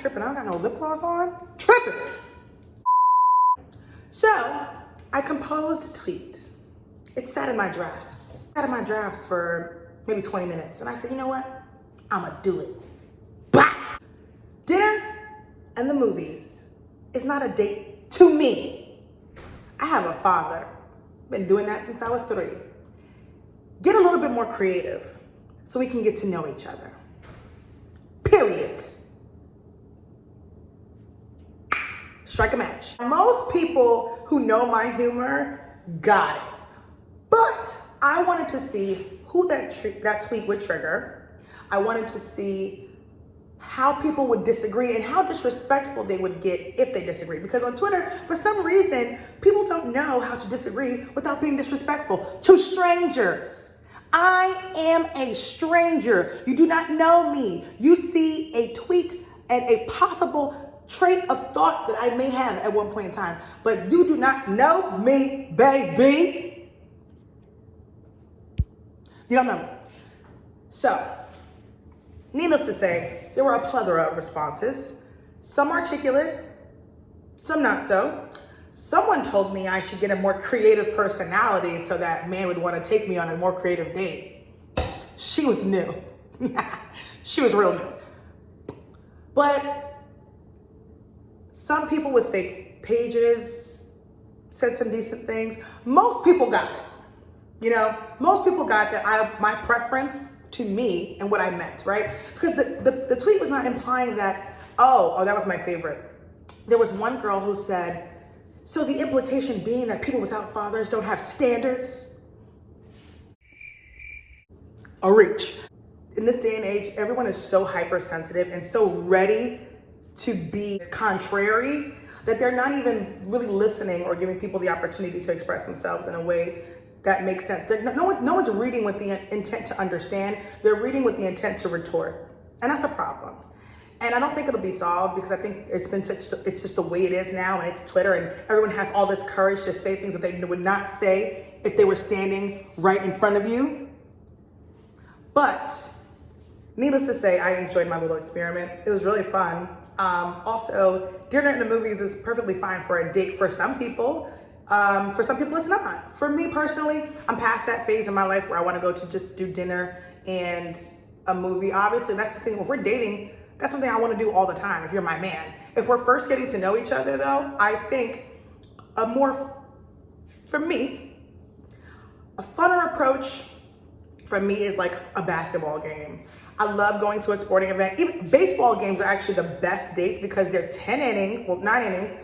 tripping. I don't got no lip gloss on. Tripping. So I composed a tweet. It sat in my drafts. Sat in my drafts for maybe 20 minutes. And I said, you know what? I'ma do it. Bah! Dinner and the movies is not a date to me. I have a father. Been doing that since I was 3. Get a little bit more creative so we can get to know each other. Period. Strike a match. Most people who know my humor got it. But I wanted to see who that tweet would trigger. I wanted to see how people would disagree and how disrespectful they would get if they disagree. Because on Twitter, for some reason, people don't know how to disagree without being disrespectful to strangers. I am a stranger. You do not know me. You see a tweet and a possible trait of thought that I may have at one point in time, but you do not know me, baby. You don't know me. So, needless to say, there were a plethora of responses. Some articulate, some not so. Someone told me I should get a more creative personality so that man would want to take me on a more creative date. She was new. She was real new. But some people with fake pages said some decent things. Most people got it. You know, most people got that my preference to me and what I meant, right? Because the tweet was not implying that, oh, that was my favorite. There was one girl who said, so the implication being that people without fathers don't have standards? A reach. In this day and age, everyone is so hypersensitive and so ready to be contrary that they're not even really listening or giving people the opportunity to express themselves in a way that makes sense. No one's reading with the intent to understand. They're reading with the intent to retort. And that's a problem. And I don't think it'll be solved because I think it's just the way it is now, and it's Twitter, and everyone has all this courage to say things that they would not say if they were standing right in front of you. But needless to say, I enjoyed my little experiment. It was really fun. Also, dinner and the movies is perfectly fine for a date for some people. For some people, it's not. For me personally, I'm past that phase in my life where I want to go to just do dinner and a movie. Obviously, that's the thing. If we're dating, that's something I want to do all the time if you're my man. If we're first getting to know each other, though, I think for me, a funner approach for me is like a basketball game. I love going to a sporting event. Even baseball games are actually the best dates because they're 9 innings,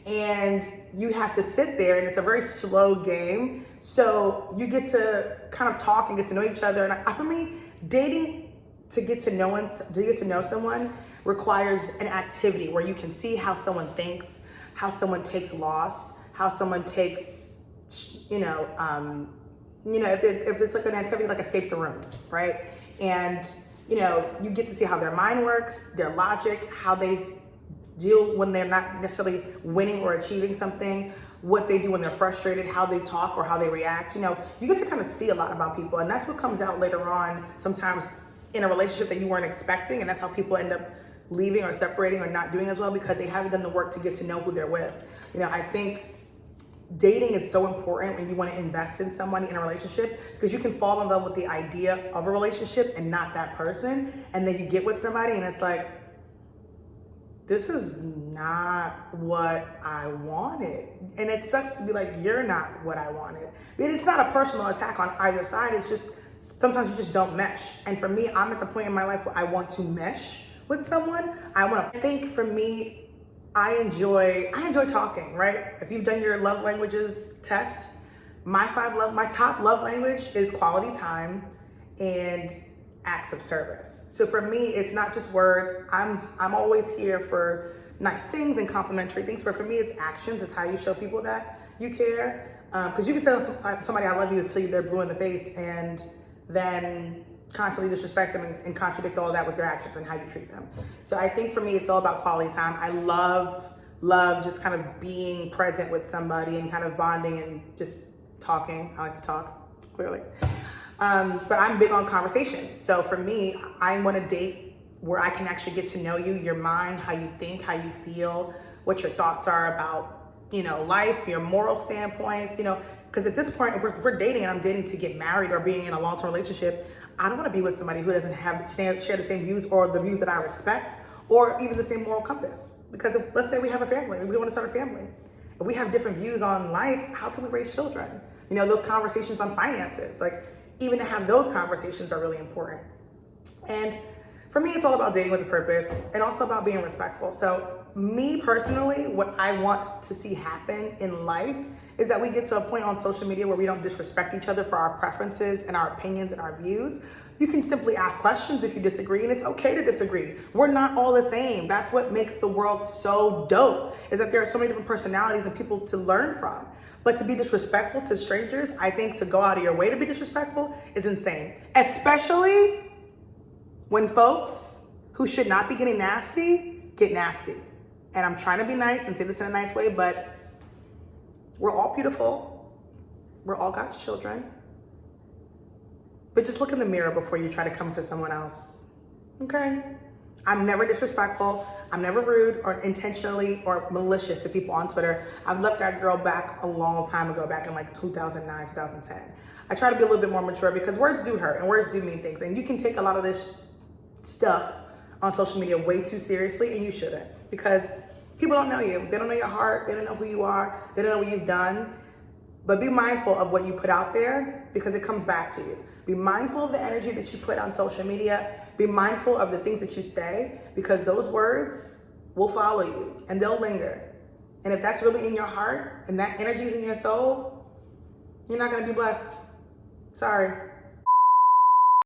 and you have to sit there, and it's a very slow game. So you get to kind of talk and get to know each other. And for me, dating to get to know someone requires an activity where you can see how someone thinks, how someone takes loss, how someone takes, if it's like an activity like Escape the Room, right? And you get to see how their mind works, their logic, how they deal when they're not necessarily winning or achieving something, what they do when they're frustrated, how they talk or how they react. You get to kind of see a lot about people, and that's what comes out later on sometimes in a relationship that you weren't expecting, and that's how people end up leaving or separating or not doing as well because they haven't done the work to get to know who they're with. I think dating is so important when you want to invest in somebody in a relationship because you can fall in love with the idea of a relationship and not that person, and then you get with somebody and it's like, this is not what I wanted. And it sucks to be like, you're not what I wanted. But it's not a personal attack on either side. It's just, sometimes you just don't mesh. And for me, I'm at the point in my life where I want to mesh with someone. I think for me, I enjoy talking, right? If you've done your love languages test, my top love language is quality time and acts of service. So for me, it's not just words. I'm always here for nice things and complimentary things. But for me, it's actions. It's how you show people that you care. Because you can tell somebody I love you until they're blue in the face, and then constantly disrespect them and contradict all that with your actions and how you treat them. So I think for me, it's all about quality time. I love just kind of being present with somebody and kind of bonding and just talking. I like to talk, clearly. But I'm big on conversation. So for me, I want to date where I can actually get to know you, your mind, how you think, how you feel, what your thoughts are about, life, your moral standpoints, because at this point, if we're dating and I'm dating to get married or being in a long-term relationship, I don't want to be with somebody who doesn't share the same views or the views that I respect or even the same moral compass. Because let's say we have a family, we want to start a family. If we have different views on life, how can we raise children? Those conversations on finances, even to have those conversations are really important. And for me, it's all about dating with a purpose and also about being respectful. So me personally, what I want to see happen in life is that we get to a point on social media where we don't disrespect each other for our preferences and our opinions and our views. You can simply ask questions if you disagree, and it's okay to disagree. We're not all the same. That's what makes the world so dope, is that there are so many different personalities and people to learn from. But to be disrespectful to strangers, I think to go out of your way to be disrespectful is insane. Especially when folks who should not be getting nasty, get nasty. And I'm trying to be nice and say this in a nice way, but we're all beautiful. We're all God's children. But just look in the mirror before you try to come for someone else, okay? I'm never disrespectful. I'm never rude or intentionally or malicious to people on Twitter. I've left that girl back a long time ago, back in 2009, 2010. I try to be a little bit more mature because words do hurt and words do mean things. And you can take a lot of this stuff on social media way too seriously, and you shouldn't, because people don't know you. They don't know your heart. They don't know who you are. They don't know what you've done. But be mindful of what you put out there, because it comes back to you. Be mindful of the energy that you put on social media. Be mindful of the things that you say, because those words will follow you and they'll linger. And if that's really in your heart and that energy is in your soul, you're not going to be blessed. Sorry.